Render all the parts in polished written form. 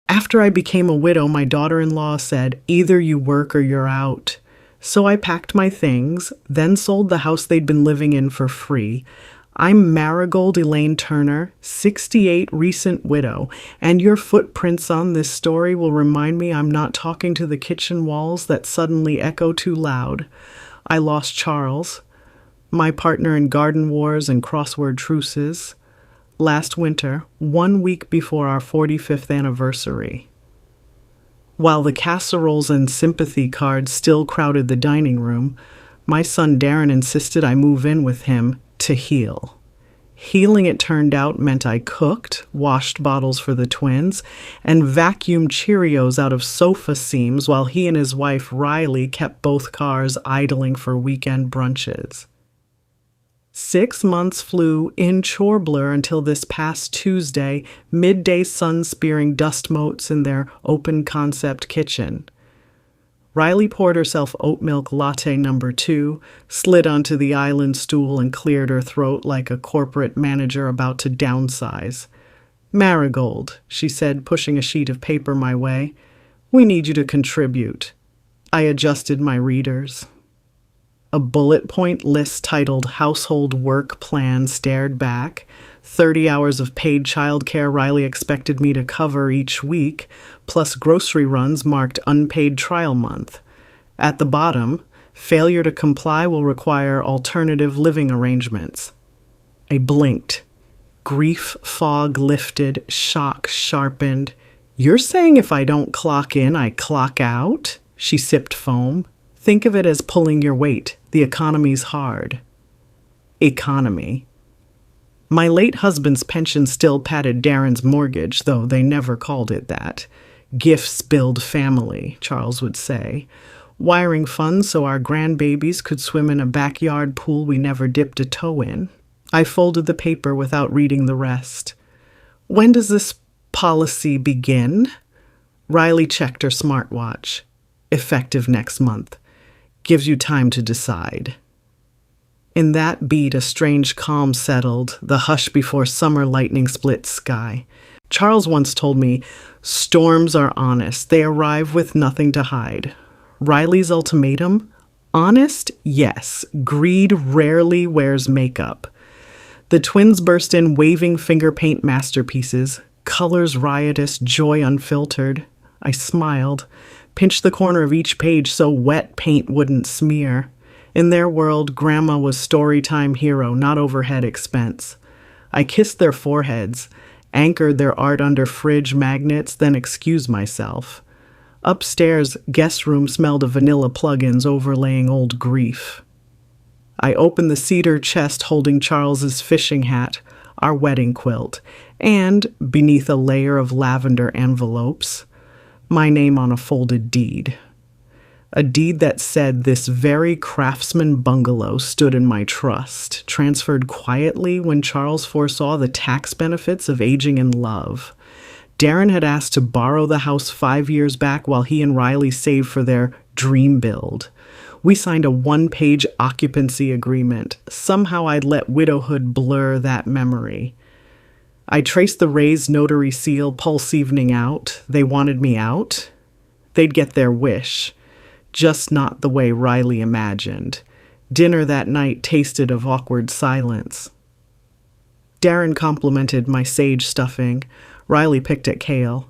After I became a widow, my daughter-in-law said, either you work or you're out. So I packed my things, then sold the house they'd been living in for free. I'm Marigold Elaine Turner, 68, recent widow, and your footprints on this story will remind me I'm not talking to the kitchen walls that suddenly echo too loud. I lost Charles, my partner in garden wars and crossword truces, last winter, 1 week before our 45th anniversary. While the casseroles and sympathy cards still crowded the dining room, my son Darren insisted I move in with him to heal. Healing, it turned out, meant I cooked, washed bottles for the twins, and vacuumed Cheerios out of sofa seams while he and his wife Riley kept both cars idling for weekend brunches. 6 months flew in chore blur until this past Tuesday, midday sun spearing dust motes in their open concept kitchen. Riley poured herself oat milk latte number 2, slid onto the island stool and cleared her throat like a corporate manager about to downsize. Marigold, she said, pushing a sheet of paper my way. We need you to contribute. I adjusted my readers. A bullet point list titled Household Work Plan stared back. 30 hours of paid childcare Riley expected me to cover each week, plus grocery runs marked unpaid trial month. At the bottom, failure to comply will require alternative living arrangements. I blinked. Grief fog lifted, shock sharpened. You're saying if I don't clock in, I clock out? She sipped foam. Think of it as pulling your weight. The economy's hard. Economy. My late husband's pension still padded Darren's mortgage, though they never called it that. Gifts build family, Charles would say. Wiring funds so our grandbabies could swim in a backyard pool we never dipped a toe in. I folded the paper without reading the rest. When does this policy begin? Riley checked her smartwatch. Effective next month. Gives you time to decide. In that beat, a strange calm settled, the hush before summer lightning split sky. Charles once told me, storms are honest. They arrive with nothing to hide. Riley's ultimatum? Honest? Yes. Greed rarely wears makeup. The twins burst in waving finger paint masterpieces, colors riotous, joy unfiltered. I smiled, pinched the corner of each page so wet paint wouldn't smear. In their world, Grandma was storytime hero, not overhead expense. I kissed their foreheads, anchored their art under fridge magnets, then excused myself. Upstairs, guest room smelled of vanilla plugins overlaying old grief. I opened the cedar chest holding Charles's fishing hat, our wedding quilt, and, beneath a layer of lavender envelopes, my name on a folded deed. A deed that said this very craftsman bungalow stood in my trust, transferred quietly when Charles foresaw the tax benefits of aging in love. Darren had asked to borrow the house 5 years back while he and Riley saved for their dream build. We signed a 1-page occupancy agreement. Somehow I'd let widowhood blur that memory. I traced the raised notary seal pulse evening out. They wanted me out. They'd get their wish. Just not the way Riley imagined. Dinner that night tasted of awkward silence. Darren complimented my sage stuffing. Riley picked at kale.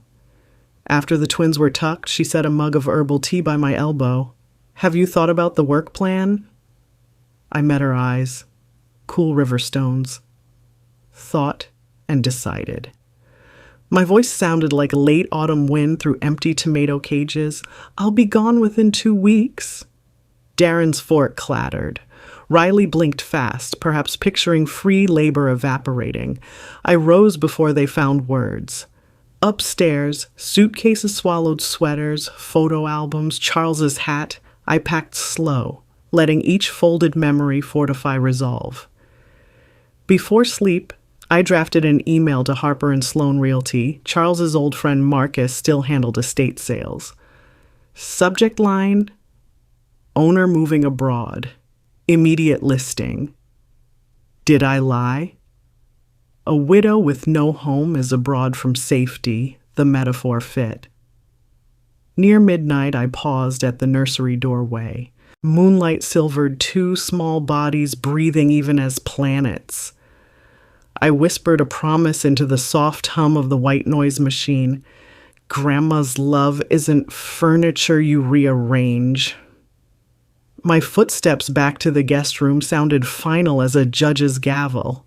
After the twins were tucked, she set a mug of herbal tea by my elbow. Have you thought about the work plan? I met her eyes. Cool river stones. Thought and decided. My voice sounded like late autumn wind through empty tomato cages. I'll be gone within 2 weeks. Darren's fork clattered. Riley blinked fast, perhaps picturing free labor evaporating. I rose before they found words. Upstairs, suitcases swallowed sweaters, photo albums, Charles's hat. I packed slow, letting each folded memory fortify resolve. Before sleep, I drafted an email to Harper and Sloan Realty. Charles's old friend Marcus still handled estate sales. Subject line, owner moving abroad. Immediate listing. Did I lie? A widow with no home is abroad from safety. The metaphor fit. Near midnight, I paused at the nursery doorway. Moonlight silvered two small bodies breathing even as planets. I whispered a promise into the soft hum of the white noise machine. Grandma's love isn't furniture you rearrange. My footsteps back to the guest room sounded final as a judge's gavel.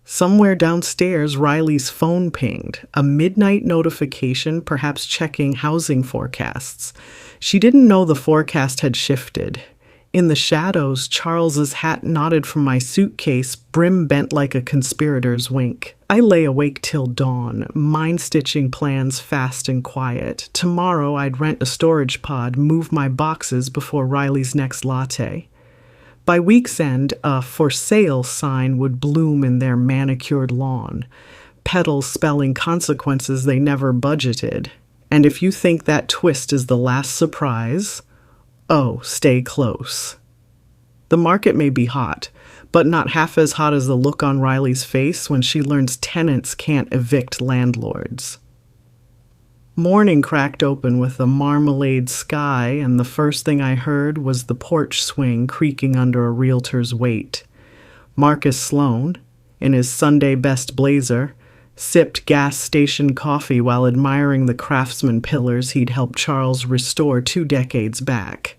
Somewhere downstairs, Riley's phone pinged, a midnight notification, perhaps checking housing forecasts. She didn't know the forecast had shifted. In the shadows, Charles's hat nodded from my suitcase, brim bent like a conspirator's wink. I lay awake till dawn, mind-stitching plans fast and quiet. Tomorrow I'd rent a storage pod, move my boxes before Riley's next latte. By week's end, a for sale sign would bloom in their manicured lawn, petals spelling consequences they never budgeted. And if you think that twist is the last surprise, oh, stay close. The market may be hot, but not half as hot as the look on Riley's face when she learns tenants can't evict landlords. Morning cracked open with a marmalade sky, and the first thing I heard was the porch swing creaking under a realtor's weight. Marcus Sloan, in his Sunday best blazer, sipped gas station coffee while admiring the craftsman pillars he'd helped Charles restore 2 decades back.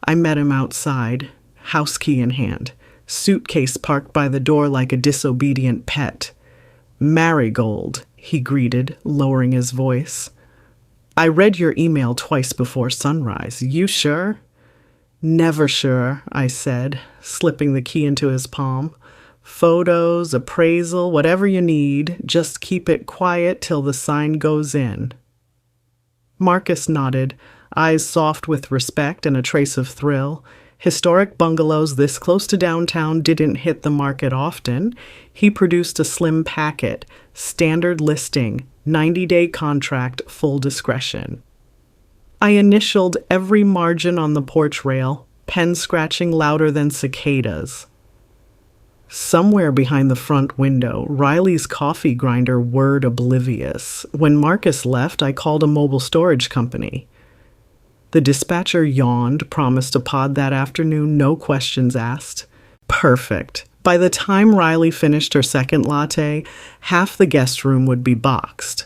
I met him outside, house key in hand, suitcase parked by the door like a disobedient pet. "Marigold," he greeted, lowering his voice. "I read your email twice before sunrise. You sure?" "Never sure," I said, slipping the key into his palm. "Photos, appraisal, whatever you need. Just keep it quiet till the sign goes in." Marcus nodded, eyes soft with respect and a trace of thrill. Historic bungalows this close to downtown didn't hit the market often. He produced a slim packet, standard listing, 90-day contract, full discretion. I initialed every margin on the porch rail, pen scratching louder than cicadas. Somewhere behind the front window, Riley's coffee grinder whirred oblivious. When Marcus left, I called a mobile storage company. The dispatcher yawned, promised a pod that afternoon, no questions asked. Perfect. By the time Riley finished her second latte, half the guest room would be boxed.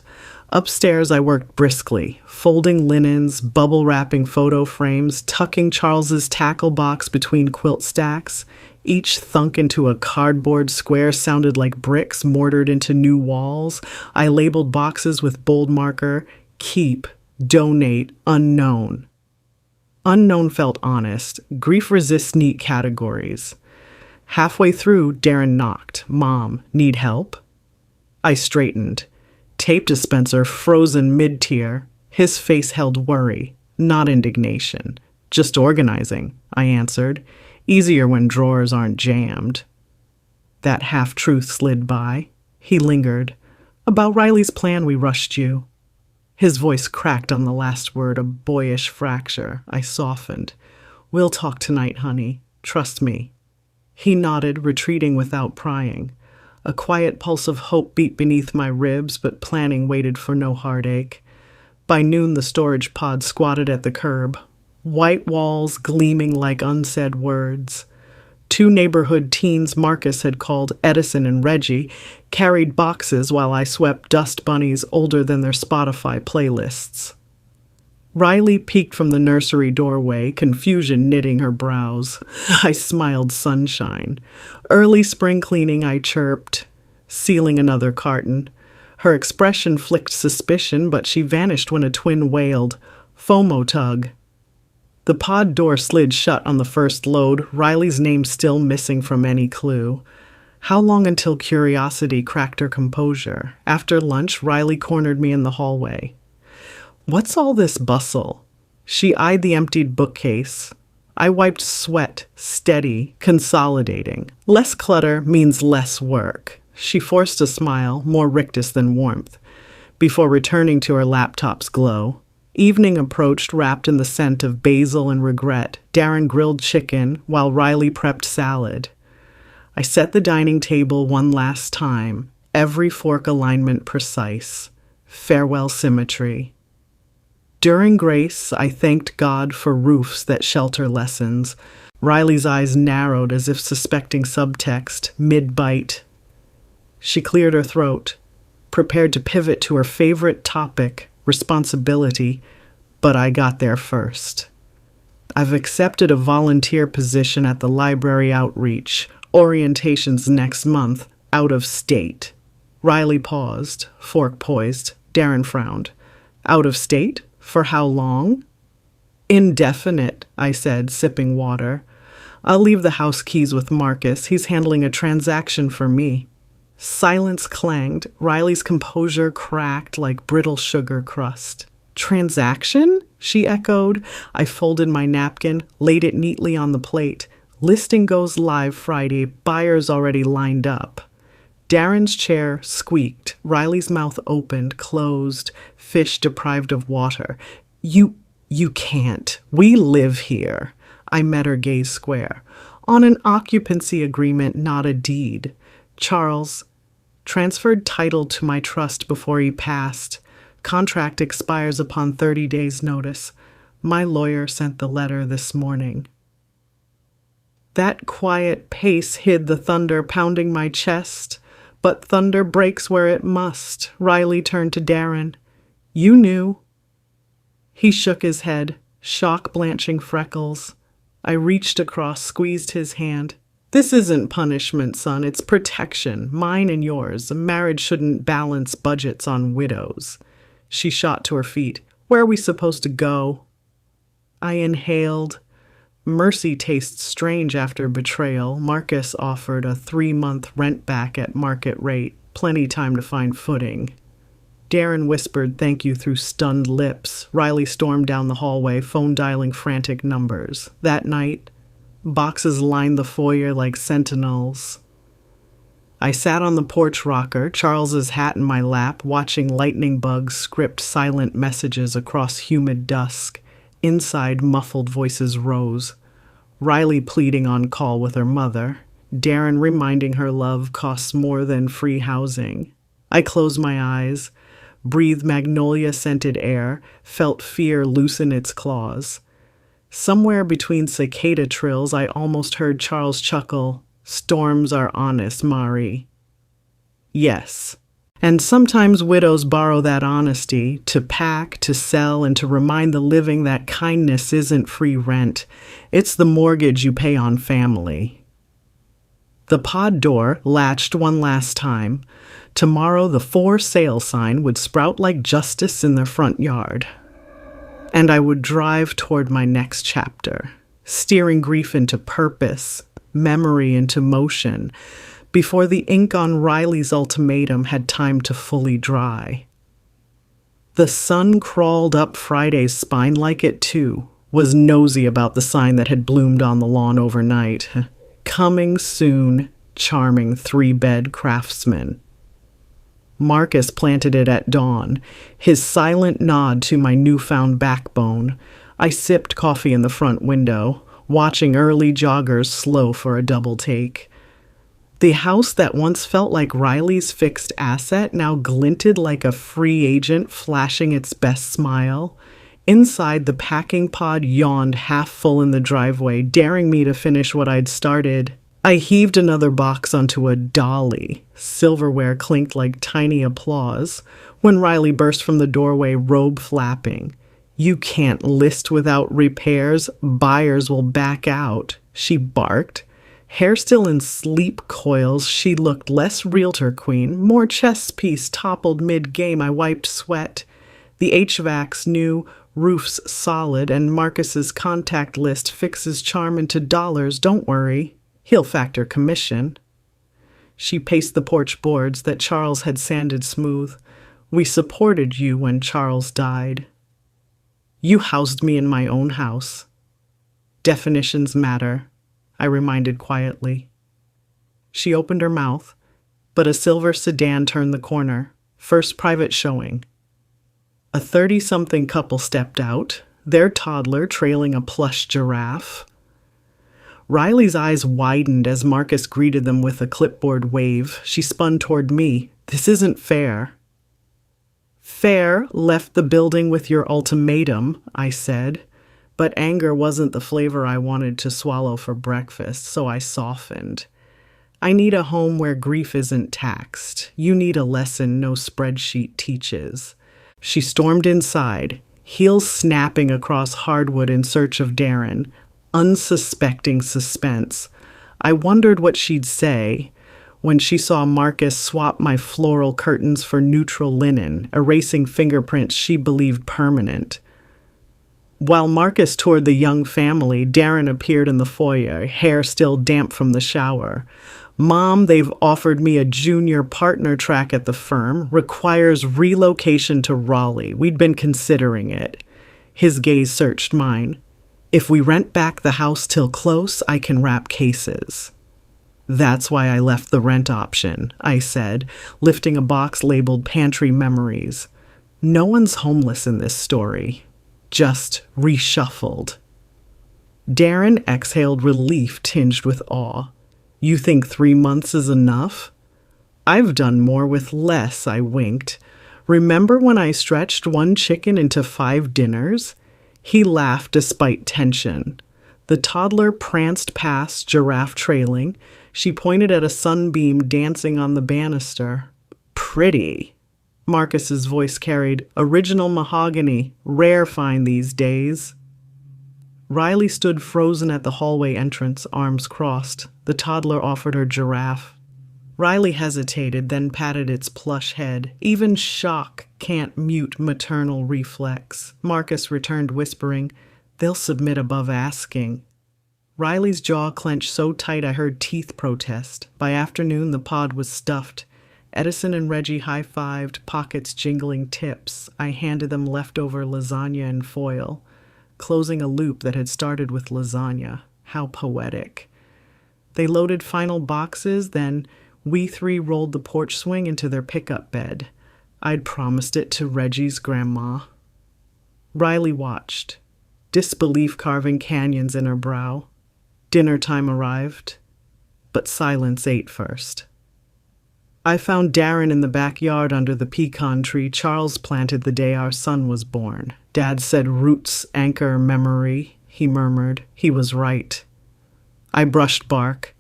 Upstairs, I worked briskly, folding linens, bubble wrapping photo frames, tucking Charles's tackle box between quilt stacks. Each thunk into a cardboard square sounded like bricks mortared into new walls. I labeled boxes with bold marker, keep, donate, unknown. Unknown felt honest. Grief resists neat categories. Halfway through, Darren knocked. "Mom, need help?" I straightened. Tape dispenser frozen mid-tier. His face held worry, not indignation. "Just organizing," I answered. "Easier when drawers aren't jammed." That half-truth slid by. He lingered. "About Riley's plan, we rushed you." His voice cracked on the last word, a boyish fracture. I softened. "We'll talk tonight, honey. Trust me." He nodded, retreating without prying. A quiet pulse of hope beat beneath my ribs, but planning waited for no heartache. By noon, the storage pod squatted at the curb, white walls gleaming like unsaid words. 2 neighborhood teens Marcus had called Edison and Reggie carried boxes while I swept dust bunnies older than their Spotify playlists. Riley peeked from the nursery doorway, confusion knitting her brows. I smiled sunshine. "Early spring cleaning," I chirped, sealing another carton. Her expression flicked suspicion, but she vanished when a twin wailed, "FOMO tug." The pod door slid shut on the first load, Riley's name still missing from any clue. How long until curiosity cracked her composure? After lunch, Riley cornered me in the hallway. "What's all this bustle?" She eyed the emptied bookcase. I wiped sweat, steady, consolidating. Less clutter means less work. She forced a smile, more rictus than warmth, before returning to her laptop's glow. Evening approached, wrapped in the scent of basil and regret. Darren grilled chicken, while Riley prepped salad. I set the dining table one last time, every fork alignment precise. Farewell symmetry. During grace, I thanked God for roofs that shelter lessons. Riley's eyes narrowed as if suspecting subtext, mid-bite. She cleared her throat, prepared to pivot to her favorite topic, responsibility, but I got there first. I've accepted a volunteer position at the library outreach. Orientation's next month, out of state. Riley paused, fork poised. Darren frowned. Out of state? For how long? Indefinite, I said, sipping water. I'll leave the house keys with Marcus. He's handling a transaction for me. Silence clanged. Riley's composure cracked like brittle sugar crust. Transaction? She echoed. I folded my napkin, laid it neatly on the plate. Listing goes live Friday. Buyers already lined up. Darren's chair squeaked. Riley's mouth opened, closed, fish deprived of water. You can't. We live here. I met her gaze square. On an occupancy agreement, not a deed. Charles transferred title to my trust before he passed. Contract expires upon 30 days' notice. My lawyer sent the letter this morning. That quiet pace hid the thunder pounding my chest, but thunder breaks where it must. Riley turned to Darren. You knew. He shook his head, shock blanching freckles. I reached across, squeezed his hand. This isn't punishment, son. It's protection, mine and yours. A marriage shouldn't balance budgets on widows. She shot to her feet. Where are we supposed to go? I inhaled. Mercy tastes strange after betrayal. Marcus offered a 3-month rent back at market rate. Plenty time to find footing. Darren whispered thank you through stunned lips. Riley stormed down the hallway, phone dialing frantic numbers. That night, boxes lined the foyer like sentinels. I sat on the porch rocker, Charles's hat in my lap, watching lightning bugs script silent messages across humid dusk. Inside, muffled voices rose. Riley pleading on call with her mother. Darren reminding her love costs more than free housing. I closed my eyes, breathed magnolia-scented air, felt fear loosen its claws. Somewhere between cicada trills, I almost heard Charles chuckle, "Storms are honest, Mari." Yes. And sometimes widows borrow that honesty to pack, to sell, and to remind the living that kindness isn't free rent. It's the mortgage you pay on family. The pod door latched one last time. Tomorrow the for sale sign would sprout like justice in the front yard. And I would drive toward my next chapter, steering grief into purpose, memory into motion, before the ink on Riley's ultimatum had time to fully dry. The sun crawled up Friday's spine like it, too, was nosy about the sign that had bloomed on the lawn overnight. Coming soon, charming 3-bed craftsman. Marcus planted it at dawn, his silent nod to my newfound backbone. I sipped coffee in the front window, watching early joggers slow for a double take. The house that once felt like Riley's fixed asset now glinted like a free agent flashing its best smile. Inside, the packing pod yawned half full in the driveway, daring me to finish what I'd started. I heaved another box onto a dolly. Silverware clinked like tiny applause when Riley burst from the doorway, robe flapping. "You can't list without repairs. Buyers will back out," she barked. Hair still in sleep coils, she looked less realtor queen, more chess piece toppled mid-game. I wiped sweat. The HVAC's new, roof's solid, and Marcus's contact list fixes charm into dollars. Don't worry, he'll factor commission. She paced the porch boards that Charles had sanded smooth. We supported you when Charles died. You housed me in my own house. Definitions matter, I reminded quietly. She opened her mouth, but a silver sedan turned the corner. First private showing. A 30-something couple stepped out, their toddler trailing a plush giraffe. Riley's eyes widened as Marcus greeted them with a clipboard wave. She spun toward me. This isn't fair. Fair left the building with your ultimatum, I said. But anger wasn't the flavor I wanted to swallow for breakfast, so I softened. I need a home where grief isn't taxed. You need a lesson no spreadsheet teaches. She stormed inside, heels snapping across hardwood in search of Darren, unsuspecting suspense. I wondered what she'd say when she saw Marcus swap my floral curtains for neutral linen, erasing fingerprints she believed permanent. While Marcus toured the young family, Darren appeared in the foyer, hair still damp from the shower. Mom, they've offered me a junior partner track at the firm. Requires relocation to Raleigh. We'd been considering it. His gaze searched mine. If we rent back the house till close, I can wrap cases. That's why I left the rent option, I said, lifting a box labeled Pantry Memories. No one's homeless in this story. Just reshuffled. Darren exhaled relief tinged with awe. You think 3 months is enough? I've done more with less, I winked. Remember when I stretched one chicken into 5 dinners? He laughed despite tension. The toddler pranced past, giraffe trailing. She pointed at a sunbeam dancing on the banister. Pretty. Marcus's voice carried, original mahogany, rare find these days. Riley stood frozen at the hallway entrance, arms crossed. The toddler offered her giraffe. Riley hesitated, then patted its plush head. Even shock can't mute maternal reflex. Marcus returned, whispering, they'll submit above asking. Riley's jaw clenched so tight I heard teeth protest. By afternoon, the pod was stuffed. Edison and Reggie high-fived, pockets jingling tips. I handed them leftover lasagna and foil, closing a loop that had started with lasagna. How poetic. They loaded final boxes, then we 3 rolled the porch swing into their pickup bed. I'd promised it to Reggie's grandma. Riley watched, disbelief carving canyons in her brow. Dinner time arrived, but silence ate first. I found Darren in the backyard under the pecan tree Charles planted the day our son was born. Dad said roots anchor memory, he murmured. He was right. I brushed bark,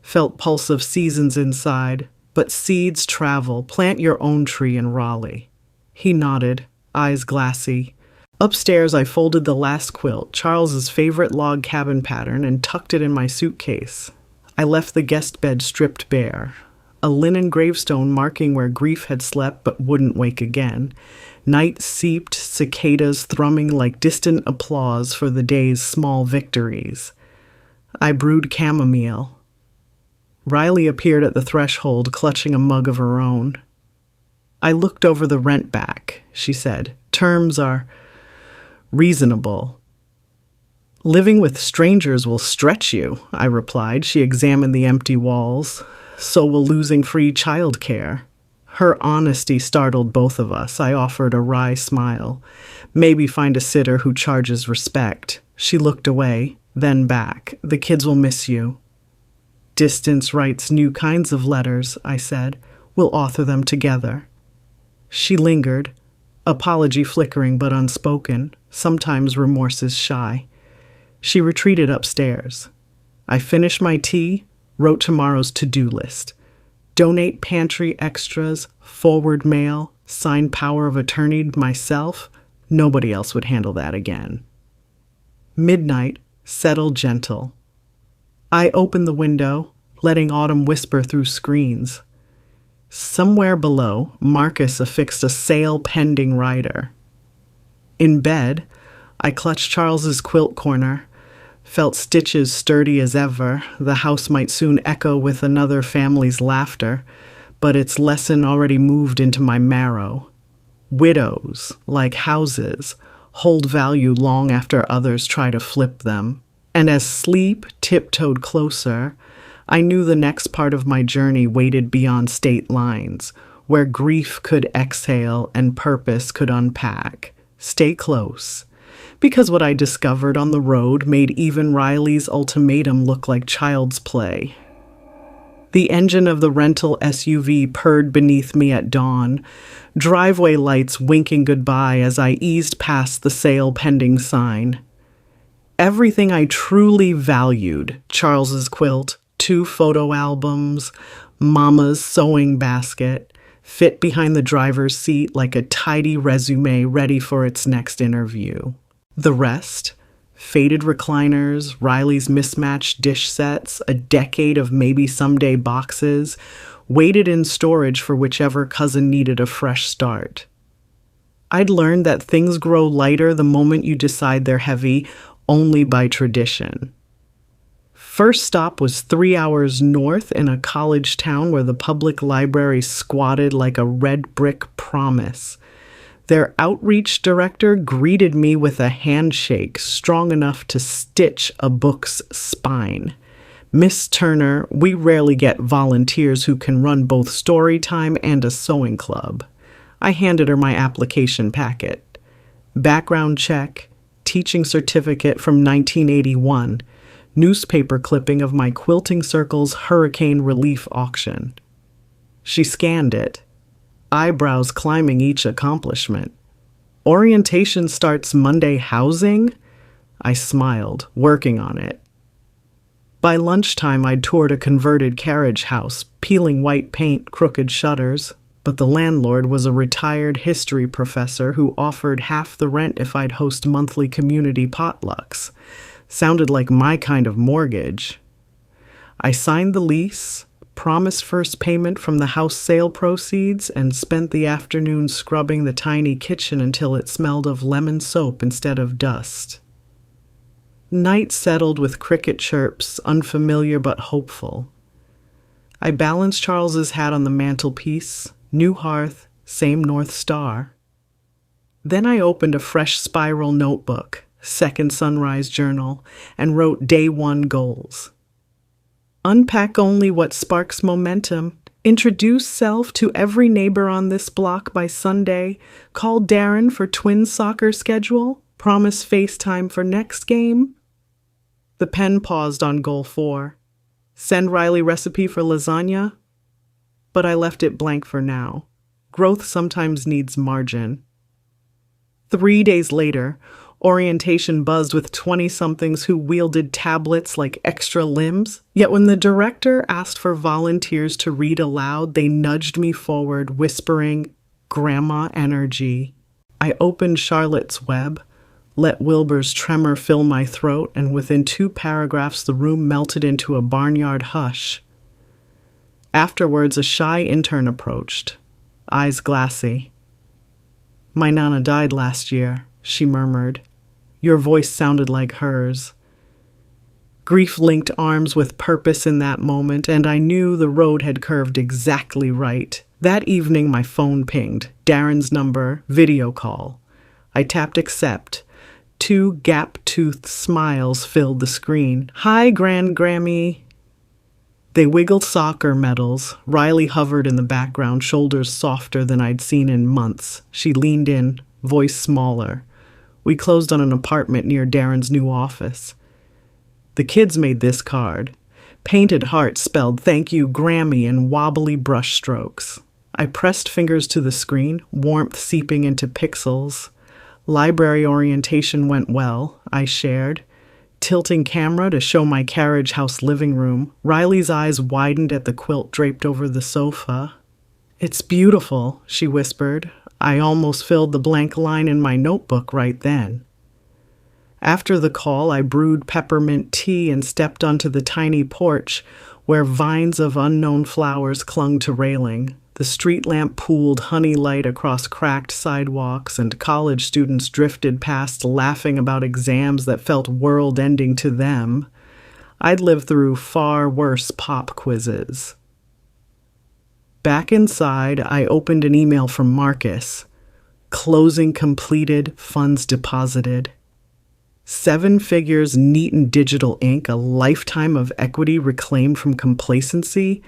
felt pulse of seasons inside, but seeds travel. Plant your own tree in Raleigh. He nodded, eyes glassy. Upstairs, I folded the last quilt, Charles's favorite log cabin pattern, and tucked it in my suitcase. I left the guest bed stripped bare. A linen gravestone marking where grief had slept but wouldn't wake again. Night seeped, cicadas thrumming like distant applause for the day's small victories. I brewed chamomile. Riley appeared at the threshold, clutching a mug of her own. I looked over the rent back, she said. Terms are reasonable. Living with strangers will stretch you, I replied. She examined the empty walls. So will losing free childcare. Her honesty startled both of us. I offered a wry smile. Maybe find a sitter who charges respect. She looked away, then back. The kids will miss you. Distance writes new kinds of letters, I said. We'll author them together. She lingered, apology flickering but unspoken. Sometimes remorse is shy. She retreated upstairs. I finished my tea, wrote tomorrow's to-do list. Donate pantry extras, forward mail, sign power of attorney myself. Nobody else would handle that again. Midnight settled gentle. I opened the window, letting autumn whisper through screens. Somewhere below, Marcus affixed a sale-pending rider. In bed, I clutched Charles's quilt corner, felt stitches sturdy as ever. The house might soon echo with another family's laughter, but its lesson already moved into my marrow. Widows, like houses, hold value long after others try to flip them. And as sleep tiptoed closer, I knew the next part of my journey waited beyond state lines, where grief could exhale and purpose could unpack. Stay close. Because what I discovered on the road made even Riley's ultimatum look like child's play. The engine of the rental SUV purred beneath me at dawn, driveway lights winking goodbye as I eased past the sale pending sign. Everything I truly valued, Charles's quilt, 2 photo albums, Mama's sewing basket, fit behind the driver's seat like a tidy resume ready for its next interview. The rest, faded recliners, Riley's mismatched dish sets, a decade of maybe someday boxes, waited in storage for whichever cousin needed a fresh start. I'd learned that things grow lighter the moment you decide they're heavy only by tradition. First stop was 3 hours north in a college town where the public library squatted like a red brick promise. Their outreach director greeted me with a handshake strong enough to stitch a book's spine. Miss Turner, we rarely get volunteers who can run both story time and a sewing club. I handed her my application packet. Background check, teaching certificate from 1981, newspaper clipping of my Quilting Circle's hurricane relief auction. She scanned it, eyebrows climbing each accomplishment. Orientation starts Monday housing? I smiled, working on it. By lunchtime, I'd toured a converted carriage house, peeling white paint, crooked shutters, but the landlord was a retired history professor who offered half the rent if I'd host monthly community potlucks. Sounded like my kind of mortgage. I signed the lease, promised first payment from the house sale proceeds, and spent the afternoon scrubbing the tiny kitchen until it smelled of lemon soap instead of dust. Night settled with cricket chirps, unfamiliar but hopeful. I balanced Charles's hat on the mantelpiece, new hearth, same North Star. Then I opened a fresh spiral notebook, second sunrise journal, and wrote day 1 goals. Unpack only what sparks momentum. Introduce self to every neighbor on this block by Sunday. Call Darren for twins soccer schedule. Promise FaceTime for next game. The pen paused on goal 4. Send Riley recipe for lasagna. But I left it blank for now. Growth sometimes needs margin. 3 days later, orientation buzzed with 20-somethings who wielded tablets like extra limbs. Yet when the director asked for volunteers to read aloud, they nudged me forward, whispering, "Grandma energy." I opened Charlotte's Web, let Wilbur's tremor fill my throat, and within 2 paragraphs the room melted into a barnyard hush. Afterwards, a shy intern approached, eyes glassy. "My Nana died last year," she murmured. Your voice sounded like hers. Grief linked arms with purpose in that moment, and I knew the road had curved exactly right. That evening, my phone pinged. Darren's number, video call. I tapped accept. 2 gap-toothed smiles filled the screen. "Hi, Grand Grammy." They wiggled soccer medals. Riley hovered in the background, shoulders softer than I'd seen in months. She leaned in, voice smaller. We closed on an apartment near Darren's new office. The kids made this card. Painted hearts spelled "Thank you, Grammy" in wobbly brush strokes. I pressed fingers to the screen, warmth seeping into pixels. Library orientation went well, I shared. Tilting camera to show my carriage house living room, Riley's eyes widened at the quilt draped over the sofa. "It's beautiful," she whispered. I almost filled the blank line in my notebook right then. After the call, I brewed peppermint tea and stepped onto the tiny porch where vines of unknown flowers clung to railing. The street lamp pooled honey light across cracked sidewalks, and college students drifted past laughing about exams that felt world-ending to them. I'd lived through far worse pop quizzes. Back inside, I opened an email from Marcus. Closing completed, funds deposited. 7 figures neat in digital ink, a lifetime of equity reclaimed from complacency.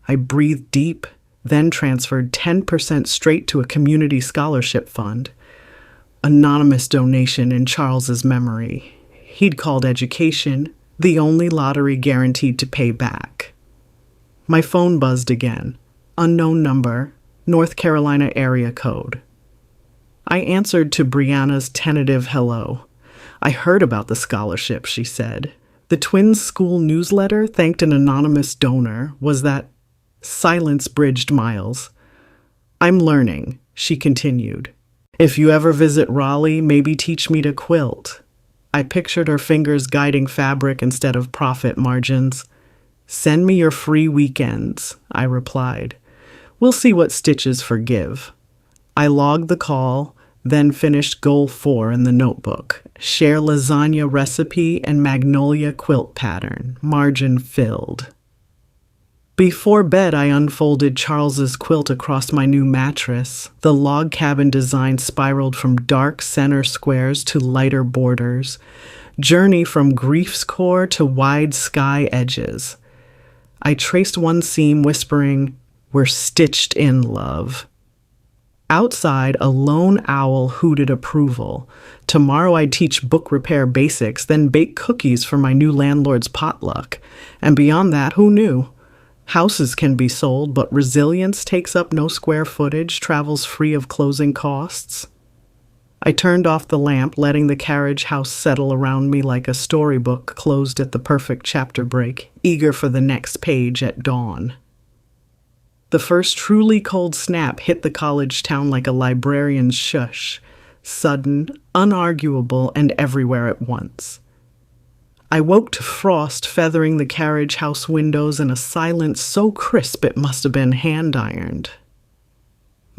I breathed deep, then transferred 10% straight to a community scholarship fund. Anonymous donation in Charles's memory. He'd called education the only lottery guaranteed to pay back. My phone buzzed again. Unknown number, North Carolina area code. I answered to Brianna's tentative hello. I heard about the scholarship, she said. The twins' school newsletter thanked an anonymous donor. Was that? Silence bridged miles. I'm learning, she continued. If you ever visit Raleigh, maybe teach me to quilt. I pictured her fingers guiding fabric instead of profit margins. Send me your free weekends, I replied. We'll see what stitches forgive. I logged the call, then finished goal 4 in the notebook. Share lasagna recipe and magnolia quilt pattern, margin filled. Before bed, I unfolded Charles's quilt across my new mattress. The log cabin design spiraled from dark center squares to lighter borders. Journey from grief's core to wide sky edges. I traced one seam, whispering, "We're stitched in, love." Outside, a lone owl hooted approval. Tomorrow I'd teach book repair basics, then bake cookies for my new landlord's potluck. And beyond that, who knew? Houses can be sold, but resilience takes up no square footage, travels free of closing costs. I turned off the lamp, letting the carriage house settle around me like a storybook closed at the perfect chapter break, eager for the next page at dawn. The first truly cold snap hit the college town like a librarian's shush, sudden, unarguable, and everywhere at once. I woke to frost feathering the carriage house windows and a silence so crisp it must have been hand-ironed.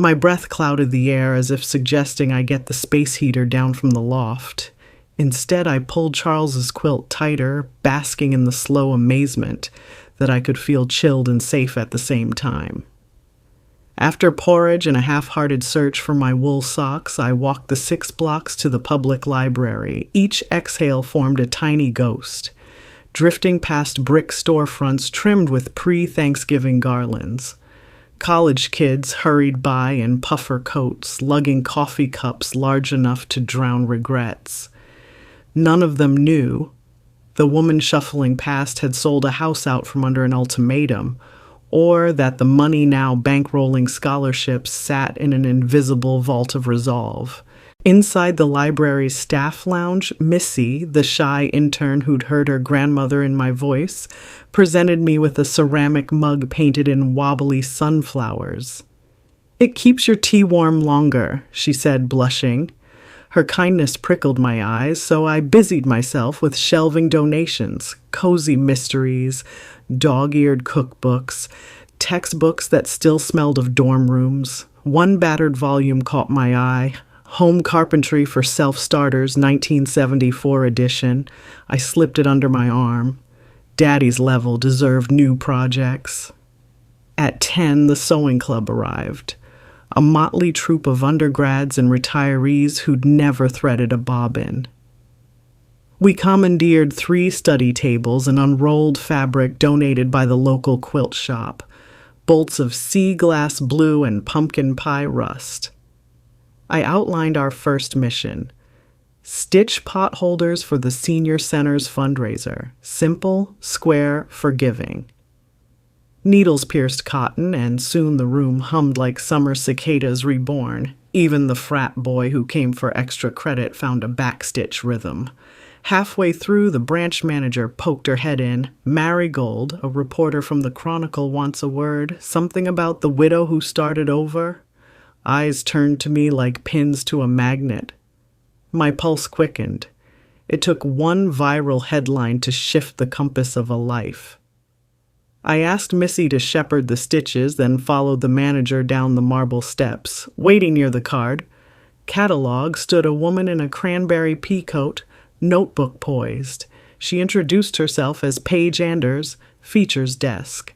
My breath clouded the air as if suggesting I get the space heater down from the loft. Instead, I pulled Charles's quilt tighter, basking in the slow amazement that I could feel chilled and safe at the same time. After porridge and a half-hearted search for my wool socks, I walked the 6 blocks to the public library. Each exhale formed a tiny ghost, drifting past brick storefronts trimmed with pre-Thanksgiving garlands. College kids hurried by in puffer coats, lugging coffee cups large enough to drown regrets. None of them knew. The woman shuffling past had sold a house out from under an ultimatum, or that the money now bankrolling scholarships sat in an invisible vault of resolve. Inside the library's staff lounge, Missy, the shy intern who'd heard her grandmother in my voice, presented me with a ceramic mug painted in wobbly sunflowers. "It keeps your tea warm longer," she said, blushing. Her kindness prickled my eyes, so I busied myself with shelving donations, cozy mysteries, dog-eared cookbooks, textbooks that still smelled of dorm rooms. One battered volume caught my eye, Home Carpentry for Self-Starters, 1974 edition. I slipped it under my arm. Daddy's level deserved new projects. At 10, the sewing club arrived. A motley troupe of undergrads and retirees who'd never threaded a bobbin. We commandeered 3 study tables and unrolled fabric donated by the local quilt shop, bolts of sea glass blue and pumpkin pie rust. I outlined our first mission: stitch potholders for the Senior Center's fundraiser, simple, square, forgiving. Needles pierced cotton, and soon the room hummed like summer cicadas reborn. Even the frat boy who came for extra credit found a backstitch rhythm. Halfway through, the branch manager poked her head in. "Marigold, a reporter from the Chronicle, wants a word. Something about the widow who started over." Eyes turned to me like pins to a magnet. My pulse quickened. It took one viral headline to shift the compass of a life. I asked Missy to shepherd the stitches, then followed the manager down the marble steps. Waiting near the card, catalog, stood a woman in a cranberry pea coat, notebook poised. She introduced herself as Paige Anders, features desk.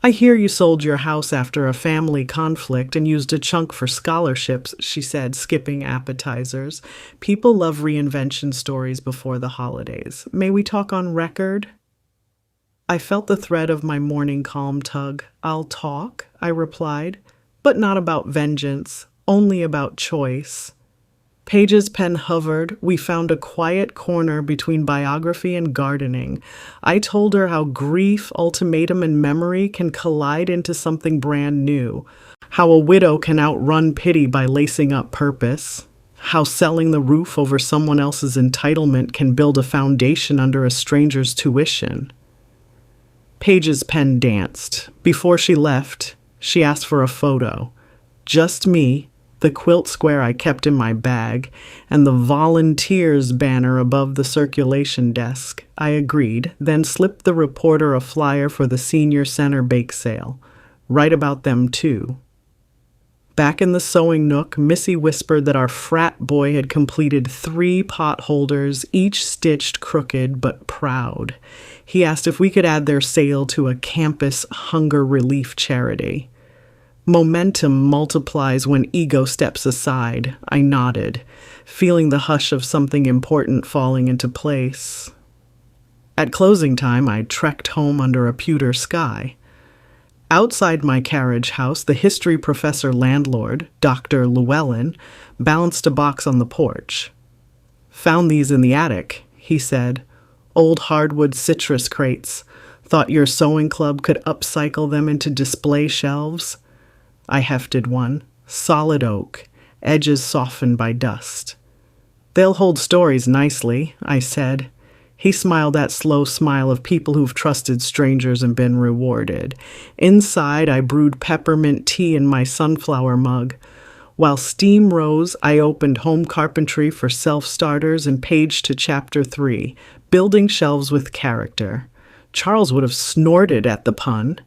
"I hear you sold your house after a family conflict and used a chunk for scholarships," she said, skipping appetizers. "People love reinvention stories before the holidays. May we talk on record?" I felt the thread of my morning calm tug. "I'll talk," I replied, "but not about vengeance, only about choice." Paige's pen hovered. We found a quiet corner between biography and gardening. I told her how grief, ultimatum, and memory can collide into something brand new. How a widow can outrun pity by lacing up purpose. How selling the roof over someone else's entitlement can build a foundation under a stranger's tuition. Paige's pen danced. Before she left, she asked for a photo. Just me, the quilt square I kept in my bag, and the volunteers banner above the circulation desk. I agreed, then slipped the reporter a flyer for the senior center bake sale. Write about them, too. Back in the sewing nook, Missy whispered that our frat boy had completed 3 pot holders, each stitched crooked but proud. He asked if we could add their sale to a campus hunger relief charity. Momentum multiplies when ego steps aside. I nodded, feeling the hush of something important falling into place. At closing time, I trekked home under a pewter sky. Outside my carriage house, the history professor landlord, Dr. Llewellyn, balanced a box on the porch. Found these in the attic, he said. Old hardwood citrus crates. Thought your sewing club could upcycle them into display shelves? I hefted one. Solid oak, edges softened by dust. They'll hold stories nicely, I said. He smiled that slow smile of people who've trusted strangers and been rewarded. Inside, I brewed peppermint tea in my sunflower mug. While steam rose, I opened Home Carpentry for Self-Starters and paged to Chapter 3, Building Shelves with Character. Charles would have snorted at the pun.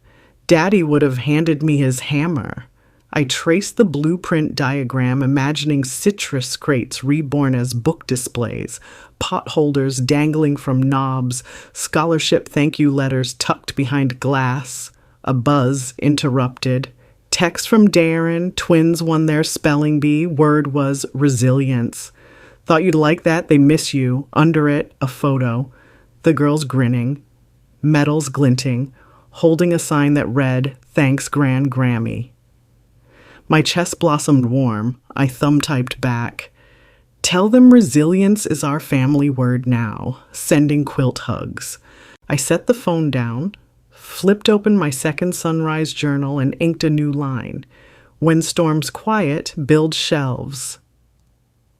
Daddy would have handed me his hammer. I traced the blueprint diagram, imagining citrus crates reborn as book displays, pot holders dangling from knobs, scholarship thank you letters tucked behind glass. A buzz interrupted. Text from Darren, twins won their spelling bee, word was resilience. Thought you'd like that, they miss you. Under it, a photo. The girls grinning, medals glinting, holding a sign that read, Thanks Grand Grammy. My chest blossomed warm. I thumb-typed back. Tell them resilience is our family word now. Sending quilt hugs. I set the phone down, flipped open my second sunrise journal, and inked a new line. When storms quiet, build shelves.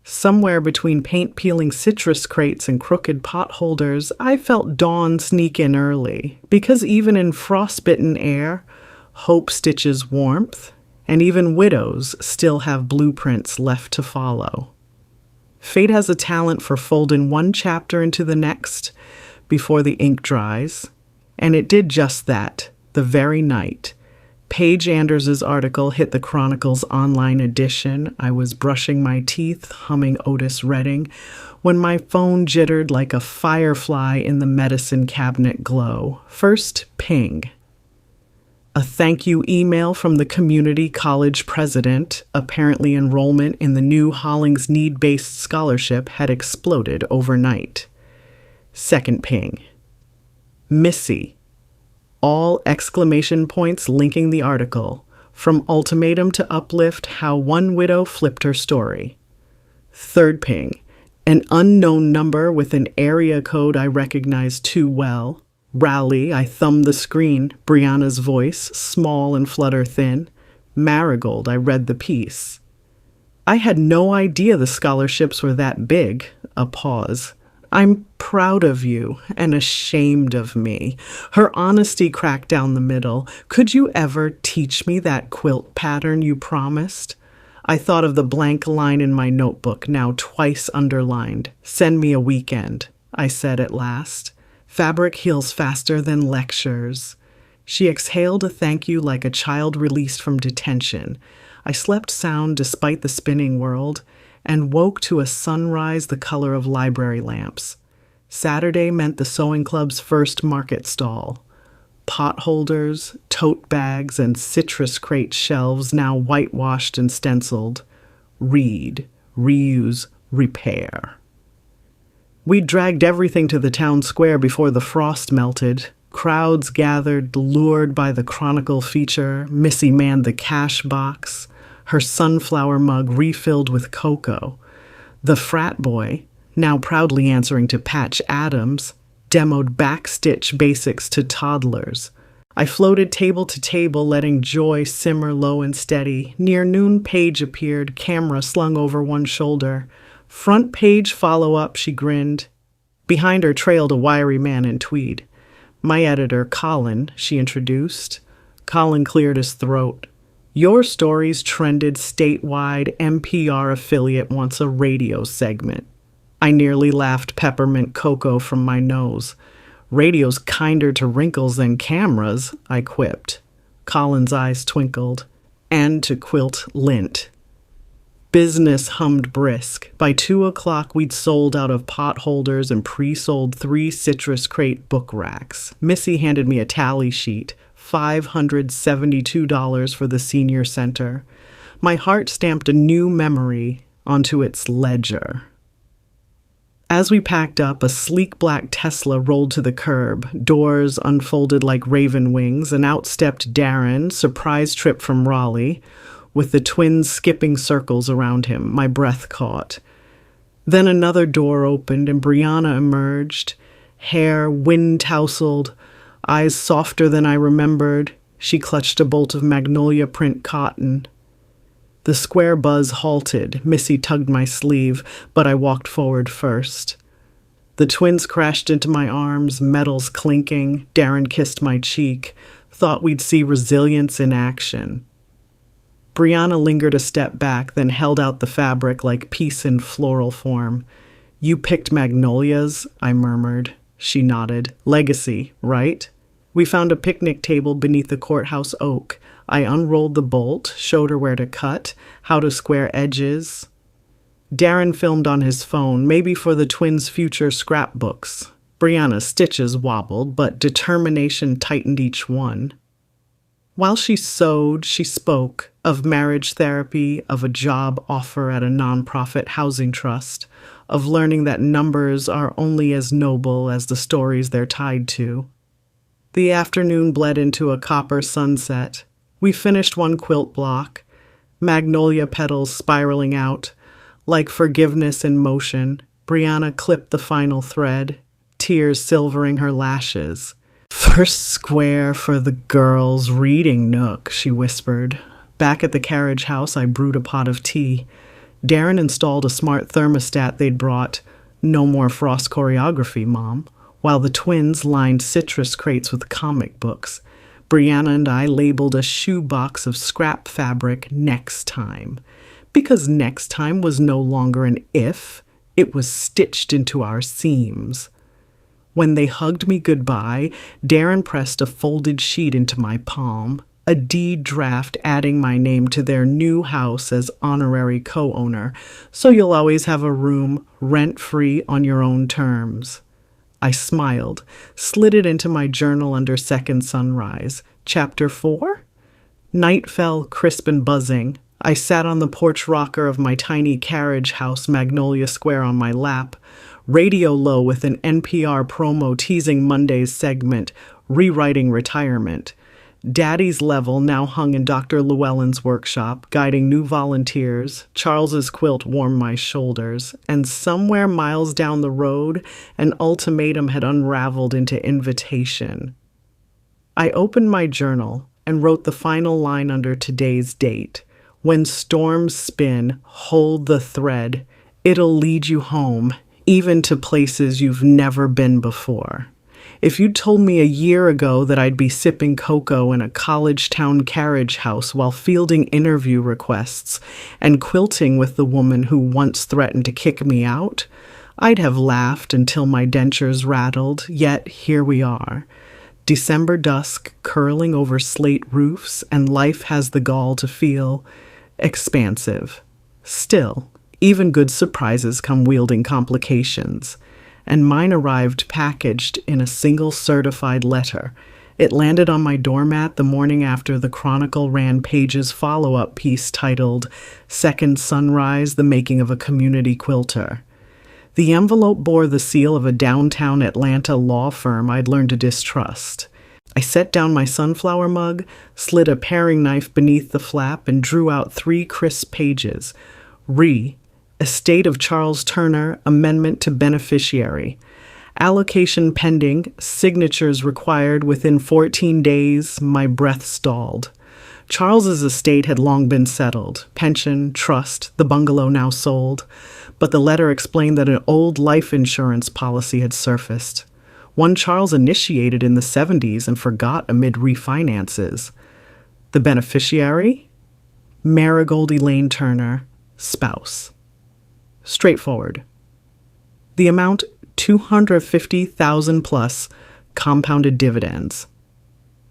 Somewhere between paint-peeling citrus crates and crooked pot holders, I felt dawn sneak in early, because even in frostbitten air, hope stitches warmth, and even widows still have blueprints left to follow. Fate has a talent for folding one chapter into the next before the ink dries, and it did just that the very night. Paige Anders's article hit the Chronicle's online edition. I was brushing my teeth, humming Otis Redding, when my phone jittered like a firefly in the medicine cabinet glow. First, ping. A thank you email from the community college president. Apparently enrollment in the new Hollings need-based scholarship had exploded overnight. Second ping. Missy. All exclamation points linking the article. From ultimatum to uplift, how one widow flipped her story. Third ping. An unknown number with an area code I recognized too well. Rally, I thumbed the screen. Brianna's voice, small and flutter-thin. Marigold, I read the piece. I had no idea the scholarships were that big. A pause. I'm proud of you and ashamed of me. Her honesty cracked down the middle. Could you ever teach me that quilt pattern you promised? I thought of the blank line in my notebook, now twice underlined. Send me a weekend, I said at last. Fabric heals faster than lectures. She exhaled a thank you like a child released from detention. I slept sound despite the spinning world, and woke to a sunrise the color of library lamps. Saturday meant the sewing club's first market stall. Pot holders, tote bags, and citrus crate shelves now whitewashed and stenciled. Read, reuse, repair. We dragged everything to the town square before the frost melted. Crowds gathered, lured by the Chronicle feature. Missy manned the cash box, her sunflower mug refilled with cocoa. The frat boy, now proudly answering to Patch Adams, demoed backstitch basics to toddlers. I floated table to table, letting joy simmer low and steady. Near noon, Paige appeared, camera slung over one shoulder. Front page follow-up, she grinned. Behind her trailed a wiry man in tweed. My editor, Colin, she introduced. Colin cleared his throat. Your stories trended statewide. NPR affiliate wants a radio segment. I nearly laughed peppermint cocoa from my nose. Radio's kinder to wrinkles than cameras, I quipped. Colin's eyes twinkled. And to quilt lint. Business hummed brisk. By 2:00, we'd sold out of pot holders and pre-sold 3 citrus crate book racks. Missy handed me a tally sheet, $572 for the senior center. My heart stamped a new memory onto its ledger. As we packed up, a sleek black Tesla rolled to the curb, doors unfolded like raven wings, and out stepped Darren, surprise trip from Raleigh, with the twins skipping circles around him, my breath caught. Then another door opened and Brianna emerged, hair wind-tousled, eyes softer than I remembered. She clutched a bolt of magnolia print cotton. The square buzz halted. Missy tugged my sleeve, but I walked forward first. The twins crashed into my arms, metals clinking. Darren kissed my cheek. Thought we'd see resilience in action. Brianna lingered a step back, then held out the fabric like peace in floral form. You picked magnolias, I murmured. She nodded. Legacy, right? We found a picnic table beneath the courthouse oak. I unrolled the bolt, showed her where to cut, how to square edges. Darren filmed on his phone, maybe for the twins' future scrapbooks. Brianna's stitches wobbled, but determination tightened each one. While she sewed, she spoke of marriage therapy, of a job offer at a nonprofit housing trust, of learning that numbers are only as noble as the stories they're tied to. The afternoon bled into a copper sunset. We finished one quilt block, magnolia petals spiraling out. Like forgiveness in motion, Brianna clipped the final thread, tears silvering her lashes. First square for the girls' reading nook, she whispered. Back at the carriage house, I brewed a pot of tea. Darren installed a smart thermostat they'd brought. No more frost choreography, Mom. While the twins lined citrus crates with comic books. Brianna and I labeled a shoebox of scrap fabric next time. Because next time was no longer an if, it was stitched into our seams. When they hugged me goodbye, Darren pressed a folded sheet into my palm, a deed draft adding my name to their new house as honorary co-owner, so you'll always have a room rent-free on your own terms. I smiled, slid it into my journal under second sunrise. Chapter 4? Night fell crisp and buzzing. I sat on the porch rocker of my tiny carriage house, Magnolia Square, on my lap, radio low with an NPR promo teasing Monday's segment, Rewriting Retirement. Daddy's level now hung in Dr. Llewellyn's workshop, guiding new volunteers. Charles's quilt warmed my shoulders, and somewhere miles down the road, an ultimatum had unraveled into invitation. I opened my journal and wrote the final line under today's date. When storms spin, hold the thread. It'll lead you home, even to places you've never been before. If you'd told me a year ago that I'd be sipping cocoa in a college town carriage house while fielding interview requests and quilting with the woman who once threatened to kick me out, I'd have laughed until my dentures rattled, yet here we are. December dusk curling over slate roofs, and life has the gall to feel expansive. Still, even good surprises come wielding complications. And mine arrived packaged in a single certified letter. It landed on my doormat the morning after the Chronicle ran Paige's follow-up piece titled Second Sunrise, The Making of a Community Quilter. The envelope bore the seal of a downtown Atlanta law firm I'd learned to distrust. I set down my sunflower mug, slid a paring knife beneath the flap, and drew out 3 crisp pages. Estate of Charles Turner, amendment to beneficiary. Allocation pending, signatures required within 14 days, my breath stalled. Charles's estate had long been settled, pension, trust, the bungalow now sold, but the letter explained that an old life insurance policy had surfaced, one Charles initiated in the 70s and forgot amid refinances. The beneficiary? Marigold Elaine Turner, spouse. Straightforward. The amount, 250,000 plus, compounded dividends.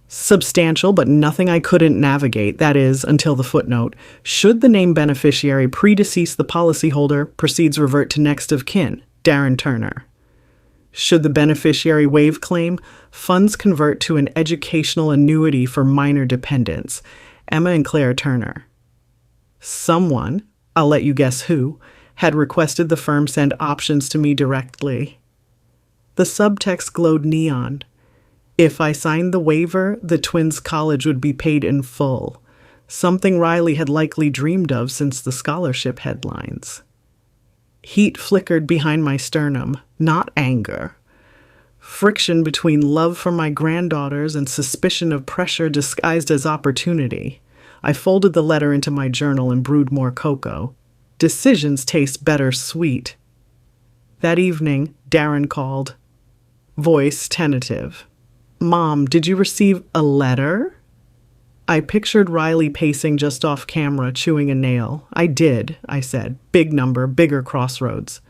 Substantial, but nothing I couldn't navigate, that is, until the footnote. Should the named beneficiary predecease the policyholder, proceeds revert to next of kin, Darren Turner. Should the beneficiary waive claim, funds convert to an educational annuity for minor dependents, Emma and Claire Turner. Someone, I'll let you guess who, had requested the firm send options to me directly. The subtext glowed neon. If I signed the waiver, the twins' college would be paid in full, something Riley had likely dreamed of since the scholarship headlines. Heat flickered behind my sternum, not anger. Friction between love for my granddaughters and suspicion of pressure disguised as opportunity. I folded the letter into my journal and brewed more cocoa. Decisions taste better sweet. That evening, Darren called. Voice tentative. Mom, did you receive a letter? I pictured Riley pacing just off camera, chewing a nail. I did, I said. Big number, bigger crossroads.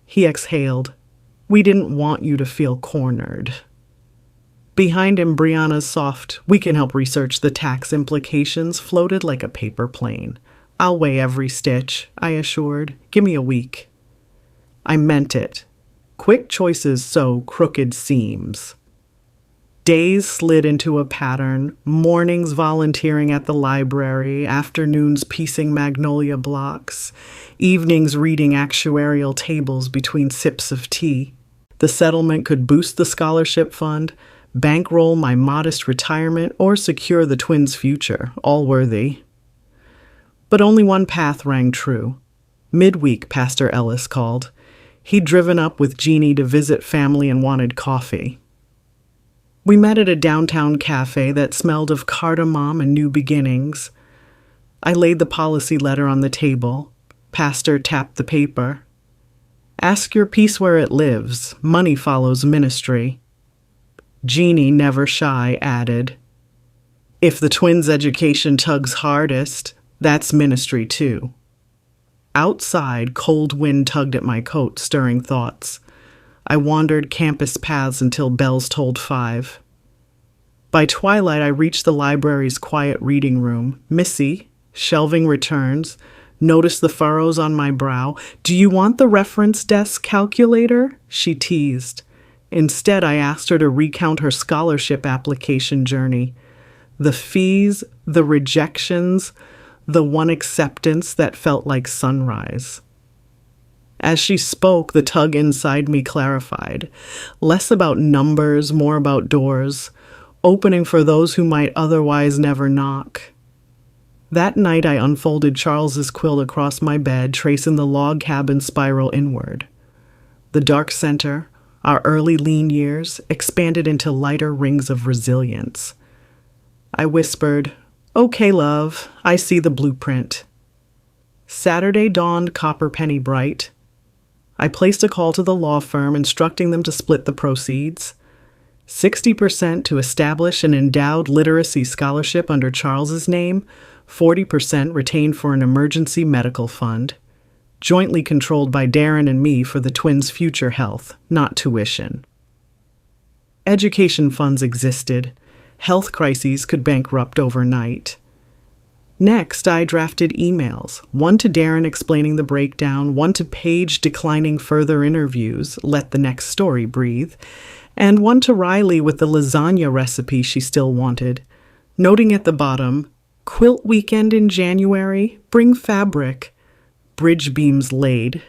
He exhaled. We didn't want you to feel cornered. Behind him, Brianna's soft, we can help research the tax implications, floated like a paper plane. I'll weigh every stitch, I assured. Give me a week. I meant it. Quick choices sow crooked seams. Days slid into a pattern, mornings volunteering at the library, afternoons piecing magnolia blocks, evenings reading actuarial tables between sips of tea. The settlement could boost the scholarship fund, bankroll my modest retirement, or secure the twins' future, all worthy. But only one path rang true. Midweek, Pastor Ellis called. He'd driven up with Jeannie to visit family and wanted coffee. We met at a downtown cafe that smelled of cardamom and new beginnings. I laid the policy letter on the table. Pastor tapped the paper. Ask your peace where it lives. Money follows ministry. Jeannie, never shy, added, if the twins' education tugs hardest, that's ministry too. Outside, cold wind tugged at my coat, stirring thoughts. I wandered campus paths until bells tolled 5. By twilight, I reached the library's quiet reading room. Missy, shelving returns, noticed the furrows on my brow. Do you want the reference desk calculator? She teased. Instead, I asked her to recount her scholarship application journey. The fees, the rejections, the one acceptance that felt like sunrise. As she spoke, the tug inside me clarified. Less about numbers, more about doors, opening for those who might otherwise never knock. That night, I unfolded Charles's quilt across my bed, tracing the log cabin spiral inward. The dark center, our early lean years, expanded into lighter rings of resilience. I whispered, okay, love, I see the blueprint. Saturday dawned copper penny bright. I placed a call to the law firm instructing them to split the proceeds. 60% to establish an endowed literacy scholarship under Charles's name, 40% retained for an emergency medical fund, jointly controlled by Darren and me for the twins' future health, not tuition. Education funds existed. Health crises could bankrupt overnight. Next, I drafted emails, one to Darren explaining the breakdown, one to Paige declining further interviews, let the next story breathe, and one to Riley with the lasagna recipe she still wanted, noting at the bottom, quilt weekend in January, bring fabric. Bridge beams laid.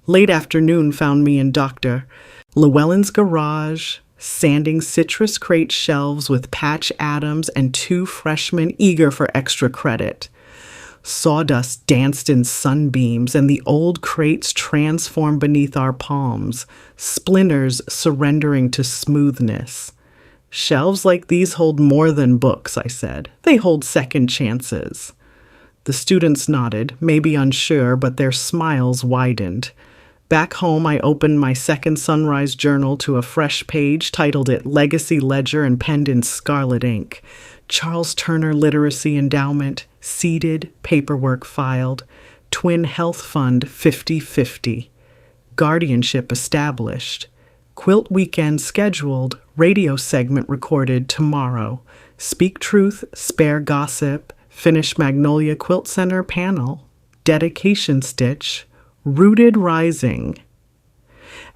Late afternoon found me in Dr. Llewellyn's garage, sanding citrus crate shelves with Patch Adams and 2 freshmen eager for extra credit. Sawdust danced in sunbeams, and the old crates transformed beneath our palms, splinters surrendering to smoothness. Shelves like these hold more than books, I said. They hold second chances. The students nodded, maybe unsure, but their smiles widened. Back home, I opened my second Sunrise journal to a fresh page, titled it Legacy Ledger and penned in scarlet ink. Charles Turner Literacy Endowment, seeded, paperwork filed. Twin Health Fund 50/50. Guardianship established. Quilt weekend scheduled, radio segment recorded tomorrow. Speak truth, spare gossip, finish Magnolia Quilt Center panel. Dedication stitch. Rooted rising.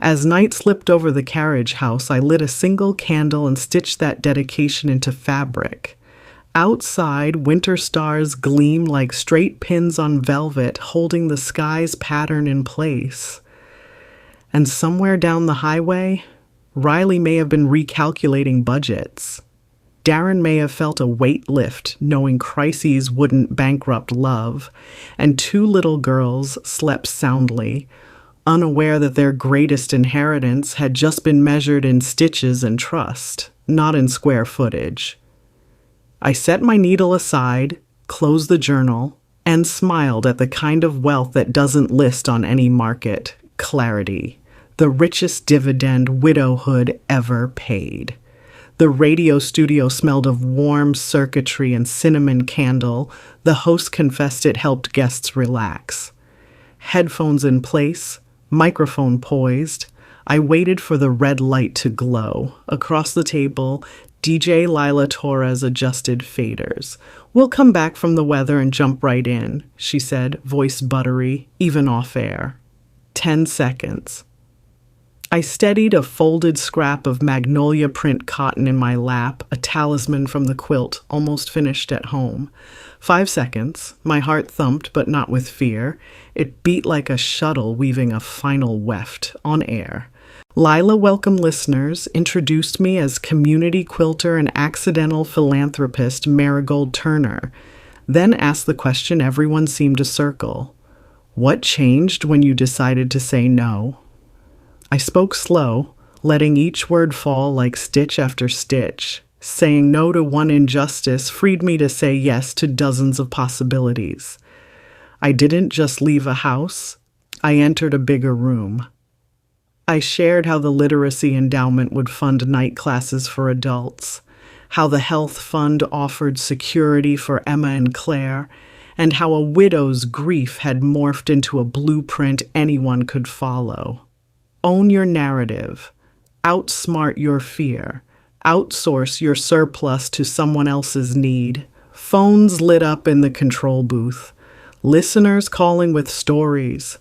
As night slipped over the carriage house, I lit a single candle and stitched that dedication into fabric. Outside, winter stars gleam like straight pins on velvet, holding the sky's pattern in place. And somewhere down the highway, Riley may have been recalculating budgets. Darren may have felt a weight lift, knowing crises wouldn't bankrupt love, and two little girls slept soundly, unaware that their greatest inheritance had just been measured in stitches and trust, not in square footage. I set my needle aside, closed the journal, and smiled at the kind of wealth that doesn't list on any market: clarity, the richest dividend widowhood ever paid. The radio studio smelled of warm circuitry and cinnamon candle. The host confessed it helped guests relax. Headphones in place, microphone poised, I waited for the red light to glow. Across the table, DJ Lila Torres adjusted faders. "We'll come back from the weather and jump right in," she said, voice buttery, even off air. 10 seconds. I steadied a folded scrap of magnolia print cotton in my lap, a talisman from the quilt, almost finished at home. 5 seconds. My heart thumped, but not with fear. It beat like a shuttle weaving a final weft on air. Lila welcomed listeners, introduced me as community quilter and accidental philanthropist Marigold Turner, then asked the question everyone seemed to circle. What changed when you decided to say no? I spoke slow, letting each word fall like stitch after stitch. Saying no to one injustice freed me to say yes to dozens of possibilities. I didn't just leave a house, I entered a bigger room. I shared how the Literacy Endowment would fund night classes for adults, how the Health Fund offered security for Emma and Claire, and how a widow's grief had morphed into a blueprint anyone could follow. Own your narrative. Outsmart your fear. Outsource your surplus to someone else's need. Phones lit up in the control booth. Listeners calling with stories.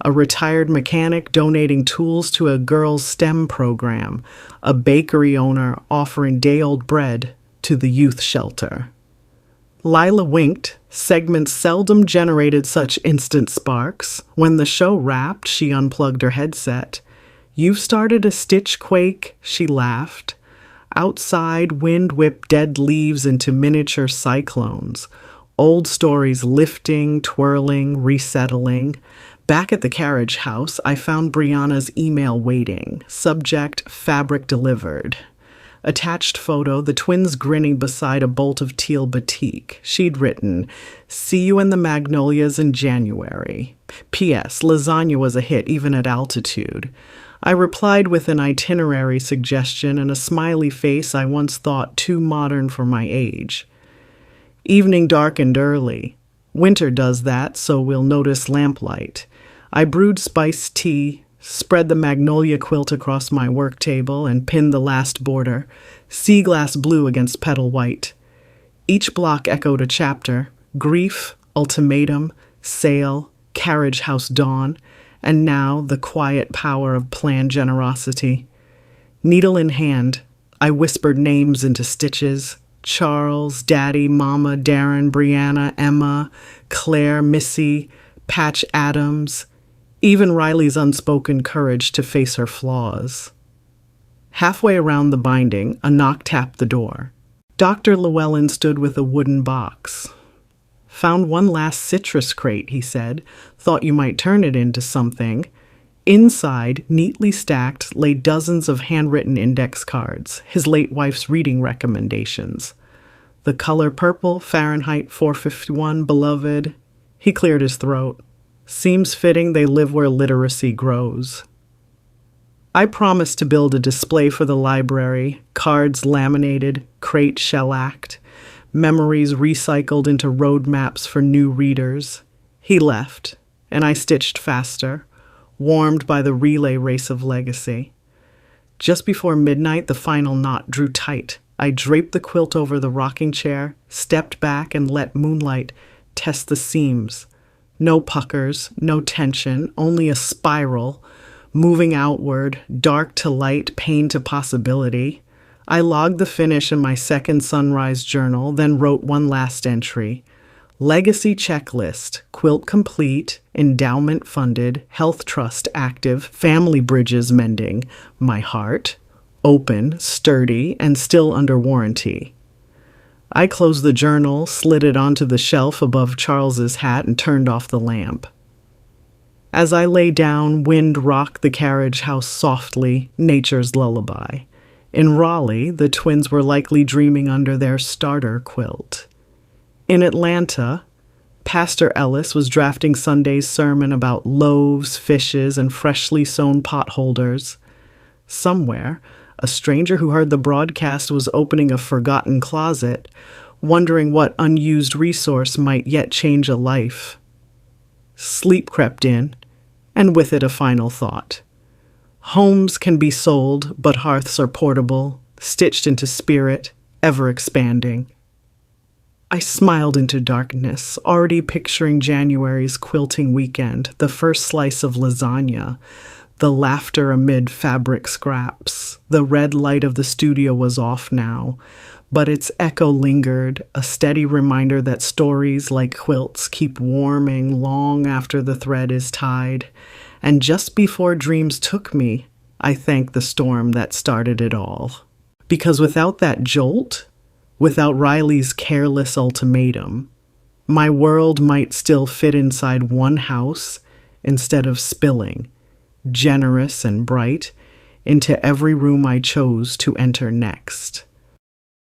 A retired mechanic donating tools to a girls' STEM program. A bakery owner offering day-old bread to the youth shelter. Lila winked. Segments seldom generated such instant sparks. When the show wrapped, she unplugged her headset. "You've started a stitch quake," she laughed. Outside, wind whipped dead leaves into miniature cyclones. Old stories lifting, twirling, resettling. Back at the carriage house, I found Brianna's email waiting. Subject, fabric delivered. Attached photo, the twins grinning beside a bolt of teal batik. She'd written, "See you in the Magnolias in January. P.S. Lasagna was a hit even at altitude." I replied with an itinerary suggestion and a smiley face I once thought too modern for my age. Evening darkened early. Winter does that, so we'll notice lamplight. I brewed spiced tea, spread the magnolia quilt across my work table, and pinned the last border, sea glass blue against petal white. Each block echoed a chapter: grief, ultimatum, sale, carriage house dawn, and now the quiet power of planned generosity. Needle in hand, I whispered names into stitches: Charles, Daddy, Mama, Darren, Brianna, Emma, Claire, Missy, Patch Adams, even Riley's unspoken courage to face her flaws. Halfway around the binding, a knock tapped the door. Dr. Llewellyn stood with a wooden box. Found one last citrus crate, he said. Thought you might turn it into something. Inside, neatly stacked, lay dozens of handwritten index cards, his late wife's reading recommendations. The color purple, Fahrenheit 451, beloved. He cleared his throat. Seems fitting they live where literacy grows. I promised to build a display for the library, cards laminated, crate shellacked, memories recycled into roadmaps for new readers. He left, and I stitched faster, warmed by the relay race of legacy. Just before midnight, the final knot drew tight. I draped the quilt over the rocking chair, stepped back, and let moonlight test the seams. No puckers, no tension, only a spiral, moving outward, dark to light, pain to possibility. I logged the finish in my second sunrise journal, then wrote one last entry. Legacy checklist, quilt complete, endowment funded, health trust active, family bridges mending, my heart, open, sturdy, and still under warranty. I closed the journal, slid it onto the shelf above Charles's hat, and turned off the lamp. As I lay down, wind rocked the carriage house softly, nature's lullaby. In Raleigh, the twins were likely dreaming under their starter quilt. In Atlanta, Pastor Ellis was drafting Sunday's sermon about loaves, fishes, and freshly sewn potholders. Somewhere, a stranger who heard the broadcast was opening a forgotten closet, wondering what unused resource might yet change a life. Sleep crept in, and with it a final thought. Homes can be sold, but hearths are portable, stitched into spirit, ever expanding. I smiled into darkness, already picturing January's quilting weekend, the first slice of lasagna, the laughter amid fabric scraps. The red light of the studio was off now, but its echo lingered, a steady reminder that stories like quilts keep warming long after the thread is tied. And just before dreams took me, I thanked the storm that started it all. Because without that jolt, without Riley's careless ultimatum, my world might still fit inside one house instead of spilling, generous and bright, into every room I chose to enter next.